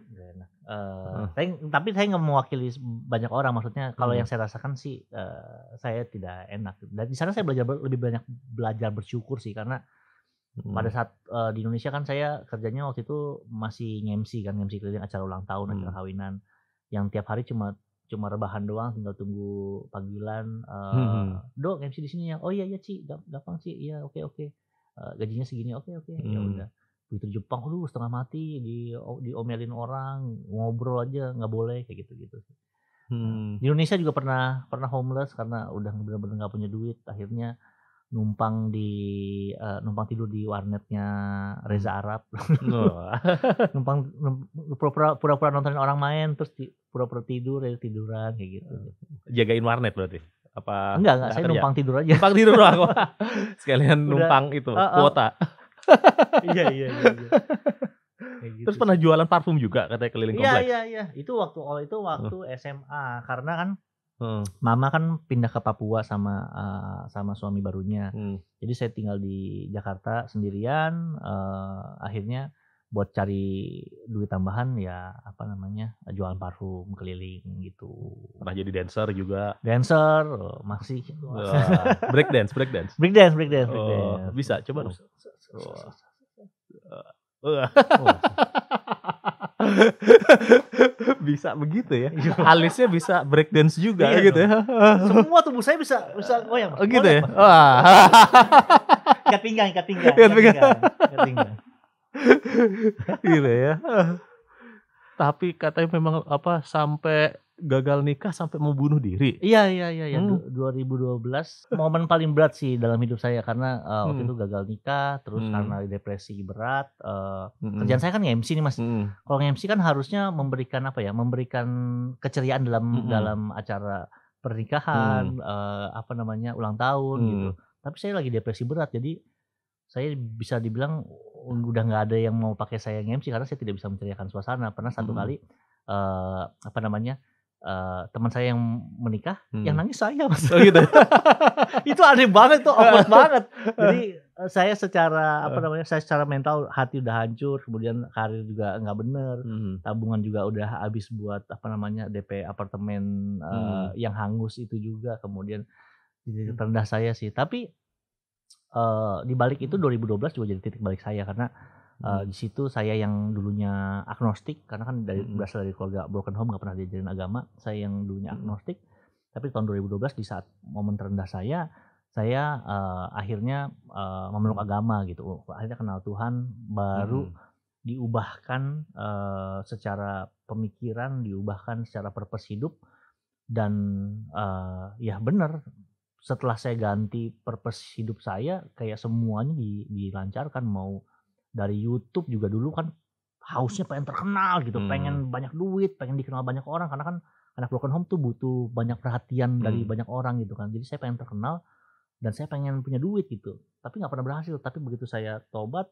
Tapi saya nggak mewakili banyak orang. Maksudnya kalau yang saya rasakan sih saya tidak enak. Dan di sana saya lebih banyak belajar bersyukur sih karena pada saat di Indonesia kan saya kerjanya waktu itu masih MC keliling acara ulang tahun, acara kawinan yang tiap hari cuma rebahan doang, tinggal tunggu panggilan. Dok MC di sini ya. Oh iya Ci, gampang Ci. Iya oke. Gajinya segini. Oke. Ya udah. Begitu Jepang, setengah mati diomelin orang, ngobrol aja nggak boleh kayak gitu. Di Indonesia juga pernah homeless karena udah benar-benar nggak punya duit, akhirnya numpang tidur di warnetnya Reza Arab. numpang pura-pura nontonin orang main terus pura-pura tiduran kayak gitu. Jagain warnet berarti? Apa? Enggak, saya numpang tidur aja. Numpang tidur doang. Sekalian numpang itu kuota. Iya. Gitu. Terus pernah jualan parfum juga katanya keliling kompleks. Iya. Itu waktu SMA karena kan mama kan pindah ke Papua sama suami barunya. Jadi saya tinggal di Jakarta sendirian. Akhirnya buat cari duit tambahan ya apa namanya, jualan parfum keliling gitu. Pernah jadi dancer juga. Dancer, masih. Break dance. Break dance. Oh, bisa coba dong. Bisa begitu ya. Alisnya bisa break dance juga Iya gitu dong. ya. Semua tubuh saya bisa goyang. Oh gitu ya. Mas. Wah. Ikat pinggang. Gitu ya. Tapi katanya memang apa sampai gagal nikah sampai mau bunuh diri. Iya. 2012 momen paling berat sih dalam hidup saya karena waktu itu gagal nikah, terus karena depresi berat. Kerjaan saya kan nge-MC nih Mas. Kalau nge-MC kan harusnya memberikan apa ya? Memberikan keceriaan dalam acara pernikahan, apa namanya? Ulang tahun gitu. Tapi saya lagi depresi berat, jadi saya bisa dibilang udah nggak ada yang mau pakai saya nge-MC karena saya tidak bisa menceriakan suasana. Pernah satu kali apa namanya? Teman saya yang menikah, yang nangis saya Mas. Oh gitu. Itu aneh banget tuh, awkward banget. Jadi saya secara apa namanya? Saya secara mental hati udah hancur, kemudian karir juga nggak bener, tabungan juga udah habis buat apa namanya? DP apartemen yang hangus itu juga, kemudian titik terendah saya sih. Tapi di balik itu 2012 juga jadi titik balik saya karena di situ saya yang dulunya agnostik karena kan berasal dari keluarga broken home, nggak pernah diajarin agama. Saya yang dulunya agnostik, tapi tahun 2012 di saat momen terendah saya akhirnya memeluk agama gitu. Akhirnya kenal Tuhan, baru diubahkan secara pemikiran, diubahkan secara purpose hidup, dan ya benar. Setelah saya ganti purpose hidup saya, kayak semuanya dilancarkan. Mau dari YouTube juga dulu kan hausnya pengen terkenal gitu, pengen banyak duit, pengen dikenal banyak orang karena kan anak broken home tuh butuh banyak perhatian dari banyak orang gitu kan. Jadi saya pengen terkenal dan saya pengen punya duit gitu. Tapi nggak pernah berhasil. Tapi begitu saya tobat,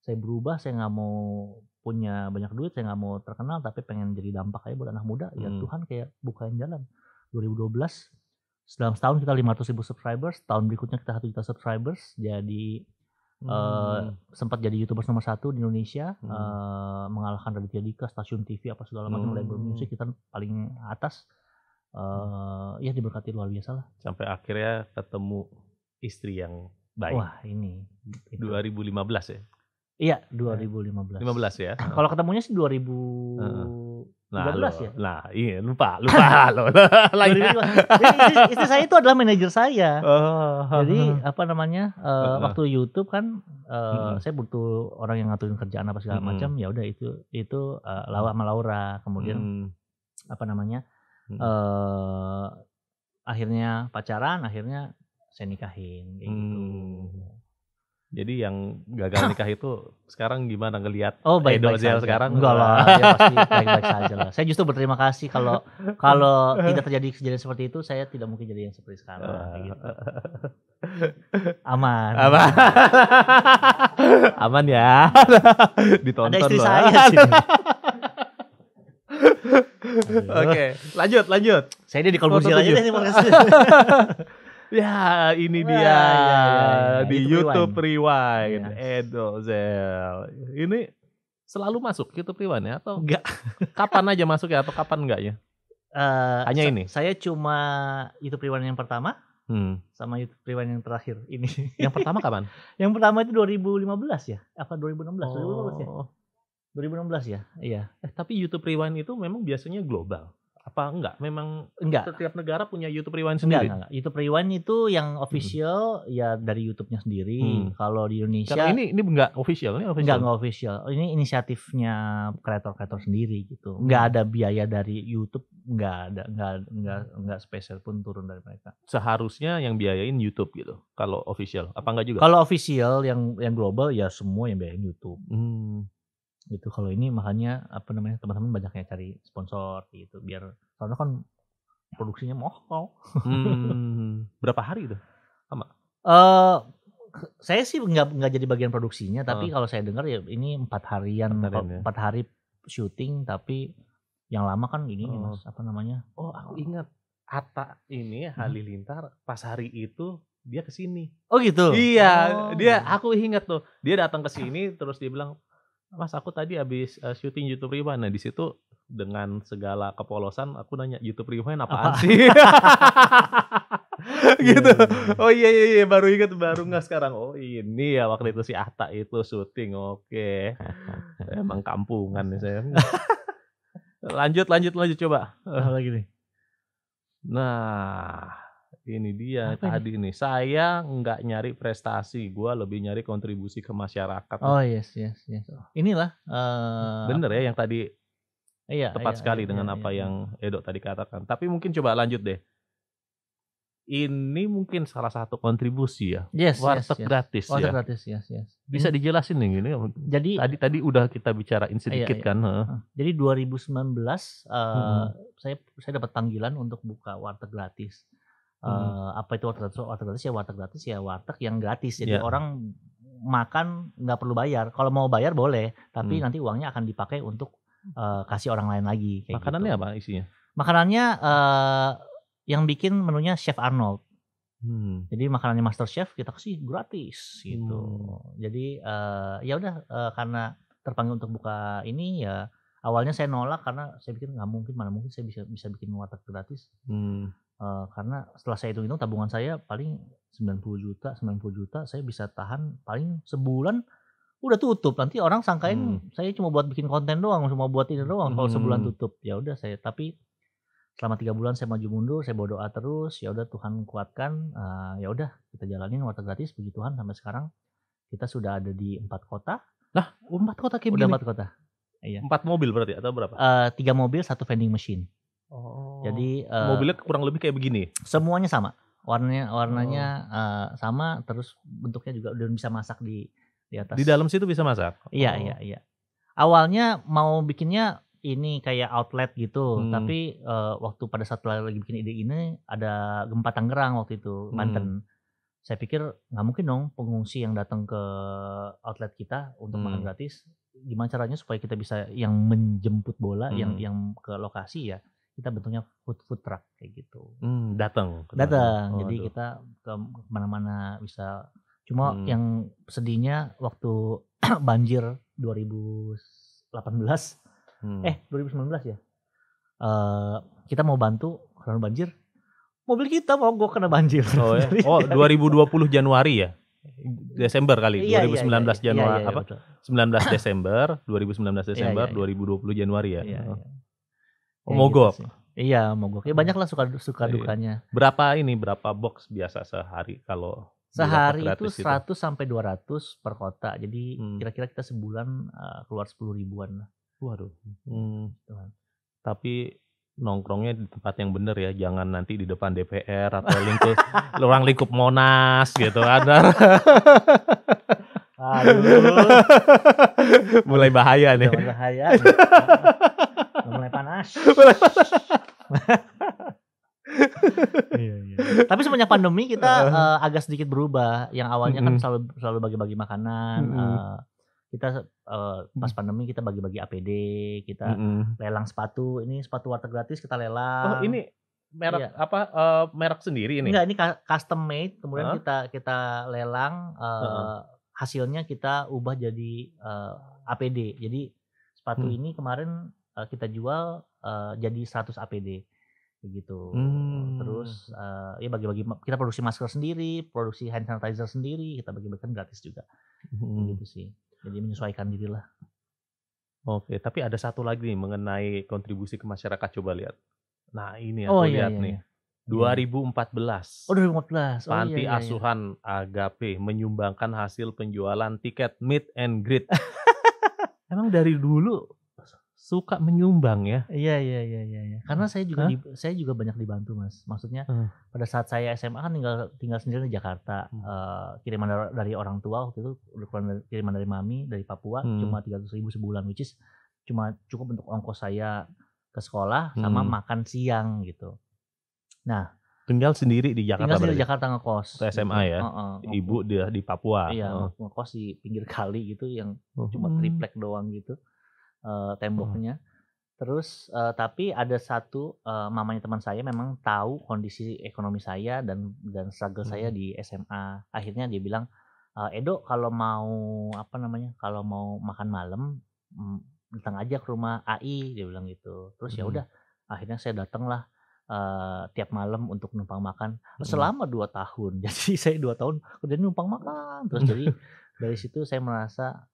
saya berubah, saya nggak mau punya banyak duit, saya nggak mau terkenal, tapi pengen jadi dampak kayak buat anak muda. Ya Tuhan kayak bukain jalan. 2012 dalam setahun kita 500.000 subscribers, tahun berikutnya kita 1 juta subscribers, jadi sempat jadi YouTubers nomor 1 di Indonesia, mengalahkan Raditya Dika, stasiun TV apa segala macam, label musik kita paling atas. Ya diberkati luar biasa lah. Sampai akhirnya ketemu istri yang baik. Wah ini 2015 ya? Iya 2015. 15 ya? Kalau ketemunya sih 2013 ya? Nah iya lupa loh. Istri saya itu adalah manajer saya. Jadi apa namanya, waktu YouTube kan saya butuh orang yang ngaturin kerjaan apa segala macam. Ya udah itu Lawa sama Laura. Kemudian apa namanya, akhirnya pacaran, akhirnya saya nikahin kayak gitu. Jadi yang gagal nikah itu sekarang gimana ngelihat baik-baik saja sekarang? Enggak lah, ya pasti baik-baik saja lah. Saya justru berterima kasih kalau tidak terjadi kejadian seperti itu, saya tidak mungkin jadi yang seperti sekarang gitu. Aman. Aman ya. Ditonton ada istri loh. saya sih. Oke, lanjut. Saya dia di Kolbusil aja deh nih podcast. Ya ini dia di YouTube Rewind. Edozel. Ini selalu masuk YouTube Rewind ya atau enggak? Kapan aja masuk ya atau kapan enggak ya? Hanya ini. Saya cuma YouTube Rewind yang pertama sama YouTube Rewind yang terakhir ini. Yang pertama kapan? Yang pertama itu 2015 ya? Apa 2016? 2015 ya? 2016 ya? Iya. Tapi YouTube Rewind itu memang biasanya global. Apa enggak? Memang enggak. Setiap negara punya YouTube Rewind sendiri. Enggak. YouTube Rewind itu yang official ya dari YouTube-nya sendiri. Kalau di Indonesia karena ini enggak official, ini official. Enggak official. Ini inisiatifnya kreator-kreator sendiri gitu. Enggak ada biaya dari YouTube, enggak spesial pun turun dari mereka. Seharusnya yang biayain YouTube gitu. Kalau official, apa enggak juga? Kalau official yang global ya semua yang biayain YouTube. Gitu. Kalau ini makanya apa namanya, teman-teman banyaknya cari sponsor gitu biar karena kan produksinya mahal. Berapa hari itu? Sama? Saya sih nggak jadi bagian produksinya, tapi kalau saya dengar ya ini 4 harian, 4 hari syuting, tapi yang lama kan ini Mas, apa namanya? Aku ingat Atta ini Halilintar pas hari itu dia kesini. Oh gitu? Iya, aku ingat tuh. Dia datang ke sini terus dia bilang, Mas aku tadi habis syuting YouTube Rewind. Nah di situ dengan segala kepolosan aku nanya YouTube Rewind apaan Apa? sih? Iya, Gitu. iya, iya. Oh iya baru ingat baru nggak sekarang. Oh ini ya waktu itu si Atta itu syuting. Oke. Emang kampungan nih saya. Lanjut coba. Apa lagi nih? Nah, ini dia Apa ini? tadi nih. Saya nggak nyari prestasi, gua lebih nyari kontribusi ke masyarakat nih. Oh yes. Inilah Bener ya yang tadi iya, tepat sekali dengan apa yang Edo tadi katakan. Tapi mungkin coba lanjut deh. Ini mungkin salah satu kontribusi ya. Yes. Warteg gratis Warteg ya. gratis, yes. Bisa dijelasin nih gini. Jadi Tadi udah kita bicarain sedikit iya. kan. Jadi 2019 saya dapat panggilan untuk buka warteg gratis. Apa itu warteg gratis? Warteg gratis ya warteg yang gratis. Jadi orang makan nggak perlu bayar. Kalau mau bayar boleh, tapi nanti uangnya akan dipakai untuk kasih orang lain lagi. Kayak Makanannya gitu. apa isinya? Makanannya yang bikin menunya Chef Arnold. Jadi makanannya Master Chef kita kasih gratis gitu. Jadi ya udah karena terpanggil untuk buka ini ya awalnya saya nolak karena saya pikir nggak mungkin, mana mungkin saya bisa bikin warteg gratis. Karena setelah saya hitung tabungan saya paling 90 juta saya bisa tahan paling sebulan udah tutup. Nanti orang sangkain saya cuma buat bikin konten doang, cuma buat ini doang kalau sebulan tutup. Ya udah tapi selama 3 bulan saya maju mundur, saya berdoa terus, ya udah Tuhan kuatkan, ya udah kita jalanin warteg gratis, puji Tuhan sampai sekarang kita sudah ada di 4 kota. Lah, 4 kota kayak udah begini? 4 kota. Iya. 4 mobil berarti atau berapa? 3 mobil, 1 vending machine. Oh. Jadi mobilnya kurang lebih kayak begini. Semuanya sama. Warnanya sama, terus bentuknya juga udah bisa masak di atas. Di dalam situ bisa masak? Iya. Awalnya mau bikinnya ini kayak outlet gitu, tapi waktu pada saat lagi bikin ide ini ada gempa Tangerang waktu itu, Banten. Saya pikir nggak mungkin dong pengungsi yang datang ke outlet kita untuk makan gratis. Gimana caranya supaya kita bisa yang menjemput bola, yang ke lokasi ya kita bentuknya food truck kayak gitu. Datang. Jadi kita ke mana-mana bisa. Cuma yang sedihnya waktu banjir 2018. 2019 ya. Kita mau bantu karena banjir. Mobil kita mogok kena banjir. Oh ya. 2020 Januari ya? Desember kali. 2019 Januari apa? Betul. 19 Desember, 2019 Desember, 2020 Januari ya. Mogok. Gitu iya, mogok. Ya banyak lah suka dukanya. Berapa box biasa sehari kalau sehari itu 100 sampai 200 per kota. Jadi kira-kira kita sebulan keluar 10 ribuan lah. Waduh. Tapi nongkrongnya di tempat yang benar ya, jangan nanti di depan DPR atau ruang lingkup Monas gitu ada. Aduh. Mulai bahaya nih. Mulai panas. Iya. Tapi semenjak pandemi kita agak sedikit berubah. Yang awalnya kan selalu bagi-bagi makanan. Kita pas pandemi kita bagi-bagi APD, kita lelang sepatu. Ini sepatu warteg gratis kita lelang. Oh ini merek apa? Merek sendiri ini? Enggak, ini custom made. Kemudian kita lelang. Hasilnya kita ubah jadi APD. Jadi sepatu ini kemarin kita jual jadi 100 APD. Gitu. Terus ya bagi-bagi, kita produksi masker sendiri, produksi hand sanitizer sendiri, kita bagi-bagikan gratis juga. Gitu sih. Jadi menyesuaikan diri lah. Oke, tapi ada satu lagi nih mengenai kontribusi ke masyarakat, coba lihat. Nah ini aku lihat nih. 2014. 2014. Panti Asuhan Agape menyumbangkan hasil penjualan tiket meet and greet. Emang dari dulu suka menyumbang ya? Iya. Karena saya juga banyak dibantu, Mas. Maksudnya pada saat saya SMA kan tinggal sendiri di Jakarta. Kiriman dari orang tua waktu itu, kiriman dari mami dari Papua cuma 300.000 sebulan, which is cuma cukup untuk ongkos saya ke sekolah sama makan siang gitu. Nah, tinggal sendiri di Jakarta. Tinggal di Jakarta ngekos. Ke SMA gitu. Ya. Ibu di Papua. Iya, ngekos di pinggir kali gitu yang cuma triplek doang gitu. Temboknya. Terus tapi ada satu mamanya teman saya memang tahu kondisi ekonomi saya dan struggle saya di SMA. Akhirnya dia bilang, Edo kalau mau kalau mau makan malam, datang aja ke rumah AI, dia bilang gitu. Terus ya udah, akhirnya saya datanglah, tiap malam untuk numpang makan selama 2 tahun. Jadi saya 2 tahun kerjanya numpang makan terus. Jadi dari situ saya merasa,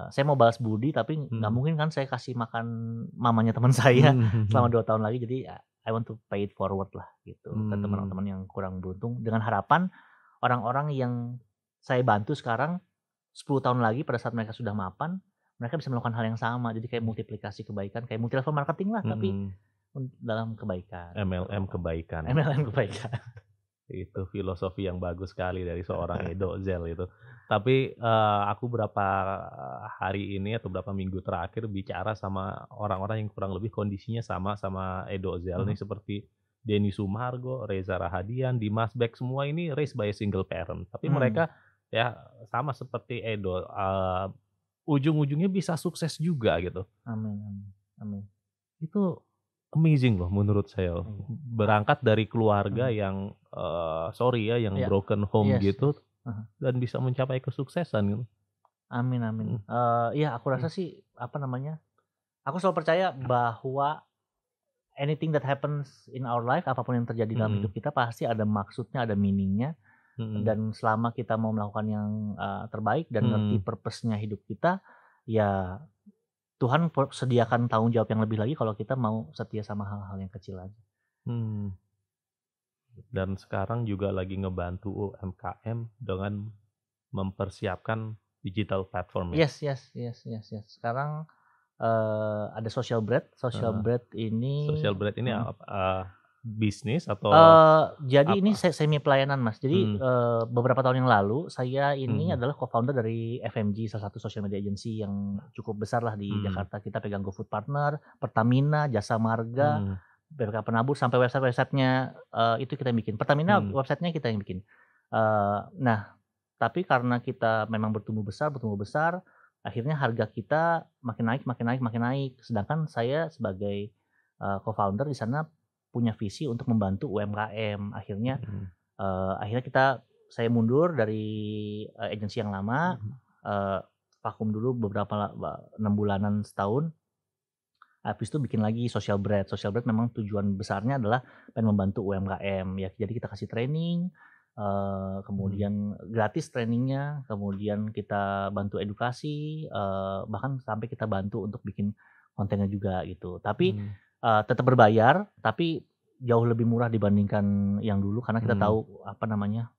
saya mau balas budi tapi nggak mungkin kan saya kasih makan mamanya teman saya selama 2 tahun lagi. Jadi I want to pay it forward lah gitu ke teman-teman yang kurang beruntung, dengan harapan orang-orang yang saya bantu sekarang 10 tahun lagi pada saat mereka sudah mapan, mereka bisa melakukan hal yang sama. Jadi kayak multiplikasi kebaikan, kayak multi level marketing lah, tapi dalam kebaikan. MLM kebaikan. MLM kebaikan. Itu filosofi yang bagus sekali dari seorang Edo Zel itu. Tapi aku berapa hari ini atau berapa minggu terakhir bicara sama orang-orang yang kurang lebih kondisinya sama Edo Zel nih, seperti Denny Sumargo, Reza Rahadian, Dimas Beck, semua ini raised by a single parent. Tapi mereka ya sama seperti Edo, ujung-ujungnya bisa sukses juga gitu. Amin. Itu amazing loh menurut saya. Berangkat dari keluarga yang yang broken home gitu, dan bisa mencapai kesuksesan gitu. Amin. Iya, aku rasa sih aku selalu percaya bahwa anything that happens in our life, apapun yang terjadi dalam hidup kita pasti ada maksudnya, ada meaningnya. Dan selama kita mau melakukan yang terbaik dan ngerti purpose-nya hidup kita, ya Tuhan sediakan tanggung jawab yang lebih lagi kalau kita mau setia sama hal-hal yang kecil aja. Dan sekarang juga lagi ngebantu UMKM dengan mempersiapkan digital platform. Yes. Sekarang ada Social Bread. Social Bread ini bisnis atau jadi ini semi pelayanan, Mas. Jadi beberapa tahun yang lalu saya ini adalah co-founder dari FMG, salah satu social media agency yang cukup besar lah di Jakarta. Kita pegang GoFood Partner, Pertamina, Jasa Marga, BPK Penabur, sampai website-nya itu kita yang bikin. Pertamina websitenya kita yang bikin. Nah, tapi karena kita memang bertumbuh besar, akhirnya harga kita makin naik. Sedangkan saya sebagai co-founder di sana punya visi untuk membantu UMKM. Akhirnya saya mundur dari agensi yang lama, vakum dulu beberapa 6 bulanan, setahun. Habis itu bikin lagi Social Bread. Social Bread memang tujuan besarnya adalah pengen membantu UMKM ya. Jadi kita kasih training, kemudian gratis trainingnya, kemudian kita bantu edukasi, bahkan sampai kita bantu untuk bikin kontennya juga gitu. Tapi tetap berbayar, tapi jauh lebih murah dibandingkan yang dulu karena kita tahu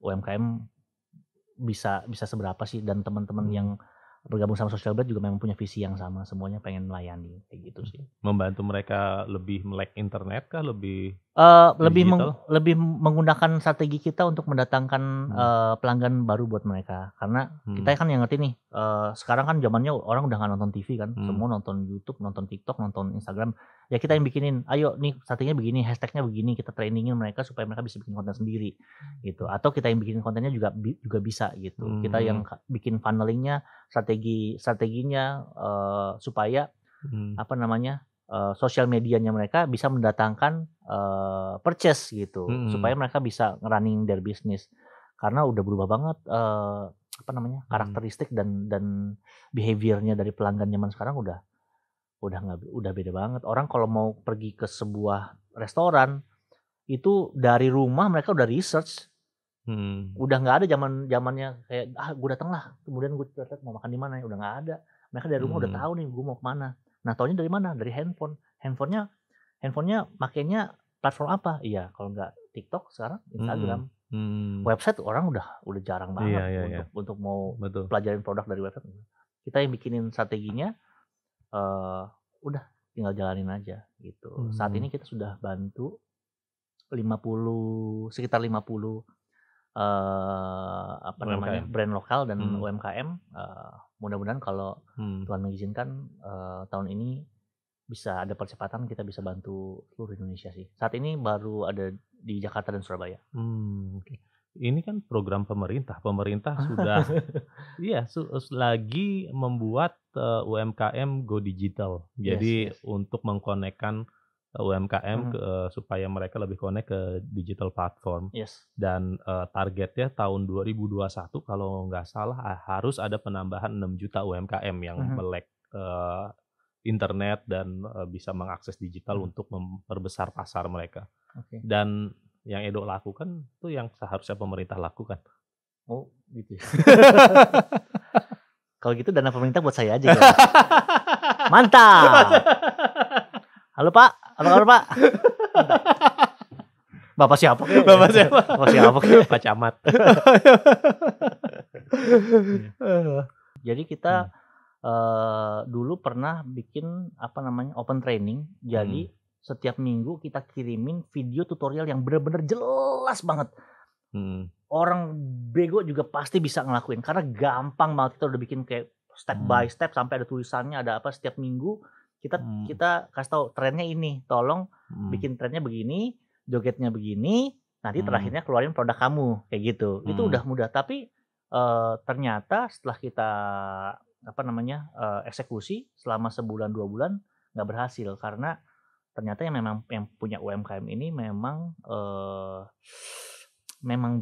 UMKM bisa seberapa sih, dan teman-teman yang bergabung sama Social Bread juga memang punya visi yang sama, semuanya pengen melayani kayak gitu sih. Membantu mereka lebih melek internet kah, lebih menggunakan strategi kita untuk mendatangkan pelanggan baru buat mereka, karena kita kan yang ngerti nih, sekarang kan zamannya orang udah nggak nonton TV kan, semua nonton YouTube, nonton TikTok, nonton Instagram. Ya kita yang bikinin, ayo nih strateginya begini, hashtagnya begini, kita trainingin mereka supaya mereka bisa bikin konten sendiri gitu. Atau kita yang bikin kontennya juga bisa gitu. Kita yang bikin funnelingnya, strateginya supaya sosial medianya mereka bisa mendatangkan purchase gitu, supaya mereka bisa running their business. Karena udah berubah banget karakteristik dan behaviornya dari pelanggan zaman sekarang udah beda banget. Orang kalau mau pergi ke sebuah restoran itu dari rumah mereka udah research. Udah nggak ada zamannya kayak gue datang lah kemudian gue lihat mau makan di mana, udah nggak ada. Mereka dari rumah udah tahu nih gue mau kemana. Nah, taunya dari mana? Dari handphonenya makainya platform apa? Iya, kalau nggak TikTok sekarang Instagram. Website orang udah jarang banget untuk mau pelajarin produk dari website. Kita yang bikinin strateginya, udah tinggal jalanin aja gitu. Saat ini kita sudah bantu sekitar 50 brand lokal dan UMKM. Mudah-mudahan kalau Tuhan mengizinkan tahun ini bisa ada percepatan, kita bisa bantu seluruh Indonesia sih. Saat ini baru ada di Jakarta dan Surabaya. Ini kan program pemerintah sudah lagi membuat UMKM go digital. Jadi untuk mengkonekkan UMKM supaya mereka lebih connect ke digital platform. Yes. Dan targetnya tahun 2021 kalau nggak salah harus ada penambahan 6 juta UMKM yang melek internet dan bisa mengakses digital untuk memperbesar pasar mereka. Dan yang Edo lakukan itu yang seharusnya pemerintah lakukan. Oh gitu ya. Kalau gitu dana pemerintah buat saya aja. Mantap. Halo Pak, apa kabar Pak? Mantap. Bapak siapa? Bapak siapa? Bapak siapa? Pak Camat. Jadi kita dulu pernah bikin open training. Jadi setiap minggu kita kirimin video tutorial yang benar-benar jelas banget. Orang bego juga pasti bisa ngelakuin karena gampang banget. Kita udah bikin kayak step by step sampai ada tulisannya, ada apa setiap minggu kita kasih tahu trennya ini, tolong bikin trennya begini, jogetnya begini, nanti terakhirnya keluarin produk kamu kayak gitu. Itu udah mudah, tapi ternyata setelah kita eksekusi selama sebulan 2 bulan nggak berhasil karena ternyata yang punya UMKM ini memang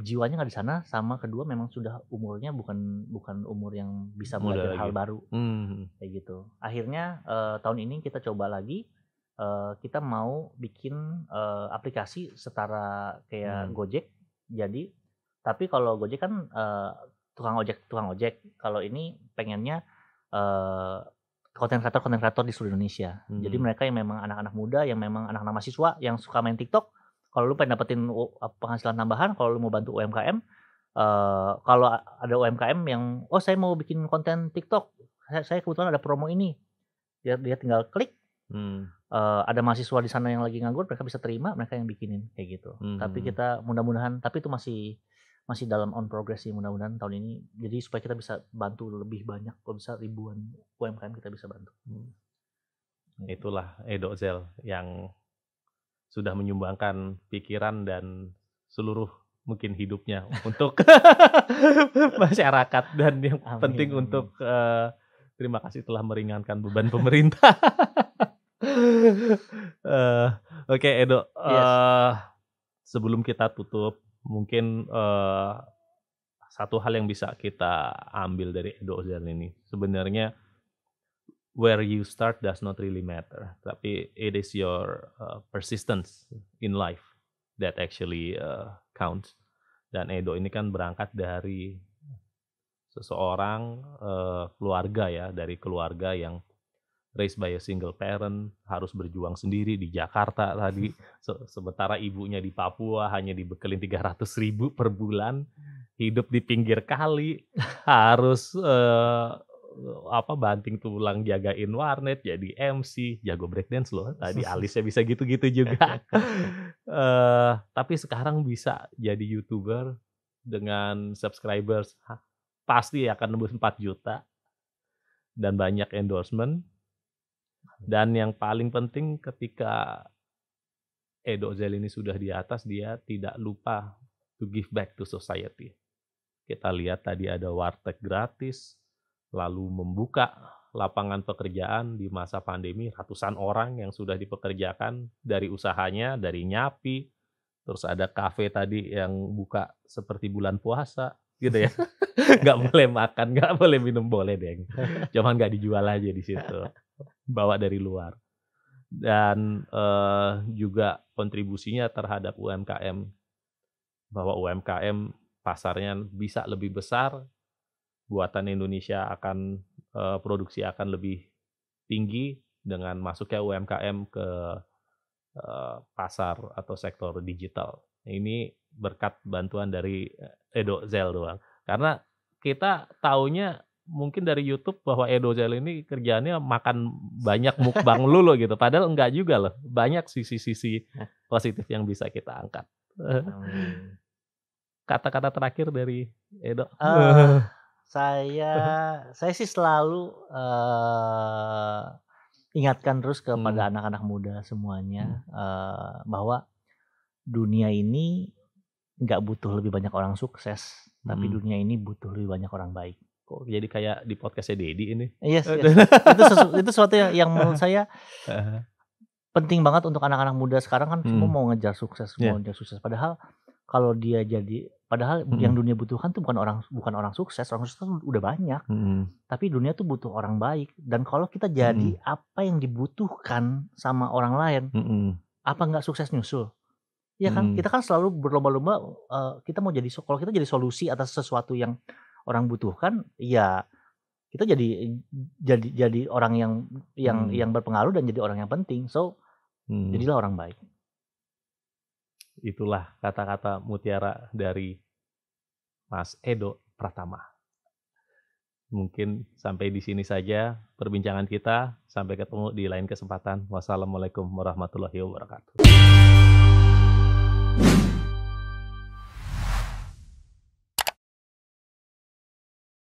jiwanya nggak di sana, sama kedua memang sudah umurnya bukan umur yang bisa belajar hal baru kayak gitu. Akhirnya tahun ini kita coba lagi, kita mau bikin aplikasi setara kayak Gojek. Jadi tapi kalau Gojek kan tukang ojek, kalau ini pengennya konten kreator di seluruh Indonesia. Jadi mereka yang memang anak-anak muda, yang memang anak-anak mahasiswa yang suka main TikTok. Kalau lu pengen dapetin penghasilan tambahan, kalau lu mau bantu UMKM, kalau ada UMKM yang, saya mau bikin konten TikTok, saya kebetulan ada promo ini, dia tinggal klik, ada mahasiswa di sana yang lagi nganggur, mereka bisa terima, mereka yang bikinin kayak gitu. Tapi kita mudah-mudahan, tapi itu masih dalam on progress sih, mudah-mudahan tahun ini, jadi supaya kita bisa bantu lebih banyak, kalau bisa ribuan UMKM kita bisa bantu. Itulah Edo Zel yang sudah menyumbangkan pikiran dan seluruh mungkin hidupnya untuk masyarakat, dan yang penting untuk terima kasih telah meringankan beban pemerintah. Oke, Edo, sebelum kita tutup mungkin satu hal yang bisa kita ambil dari Edo Zel ini, sebenarnya where you start does not really matter, tapi it is your persistence in life that actually counts. Dan Edo ini kan berangkat dari seseorang keluarga ya, dari keluarga yang raised by a single parent, harus berjuang sendiri di Jakarta tadi, sementara ibunya di Papua hanya dibekelin 300.000 per bulan, hidup di pinggir kali, harus banting tulang jagain warnet, jadi MC, jago breakdance loh. Tadi alisnya bisa gitu-gitu juga. Tapi sekarang bisa jadi YouTuber dengan subscribers pasti akan nembus 4 juta dan banyak endorsement. Dan yang paling penting ketika Edo Zel ini sudah di atas, dia tidak lupa to give back to society. Kita lihat tadi ada warteg gratis, lalu membuka lapangan pekerjaan di masa pandemi, ratusan orang yang sudah dipekerjakan dari usahanya, dari nyapi, terus ada kafe tadi yang buka seperti bulan puasa, gitu ya. Nggak boleh makan, nggak boleh minum, boleh deh. Cuman nggak dijual aja di situ, bawa dari luar. Dan juga kontribusinya terhadap UMKM, bahwa UMKM pasarnya bisa lebih besar, buatan Indonesia akan produksi akan lebih tinggi dengan masuknya UMKM ke pasar atau sektor digital. Ini berkat bantuan dari Edo Zel doang. Karena kita taunya mungkin dari YouTube bahwa Edo Zel ini kerjaannya makan banyak mukbang lulu gitu. Padahal enggak juga loh. Banyak sisi-sisi positif yang bisa kita angkat. Kata-kata terakhir dari Edo. Saya sih selalu ingatkan terus kepada anak-anak muda semuanya bahwa dunia ini nggak butuh lebih banyak orang sukses, tapi dunia ini butuh lebih banyak orang baik. Kok jadi kayak di podcastnya Dedi ini? Yes. Itu sesuatu yang menurut saya penting banget untuk anak-anak muda sekarang kan semua Mhm. mau ngejar sukses, Iya. mau ngejar sukses. Padahal kalau dia jadi padahal yang Mhm. dunia butuhkan tuh bukan orang sukses udah banyak. Mhm. Tapi dunia tuh butuh orang baik dan kalau kita jadi Mhm. apa yang dibutuhkan sama orang lain, Mhm. apa nggak sukses nyusul? Iya kan? Mhm. Kita kan selalu berlomba-lomba, kita mau jadi kalau kita jadi solusi atas sesuatu yang orang butuhkan, ya kita jadi orang yang Mhm. yang berpengaruh dan jadi orang yang penting. So, Mhm. jadilah orang baik. Itulah kata-kata mutiara dari Mas Edo Pratama. Mungkin sampai di sini saja perbincangan kita. Sampai ketemu di lain kesempatan. Wassalamualaikum warahmatullahi wabarakatuh.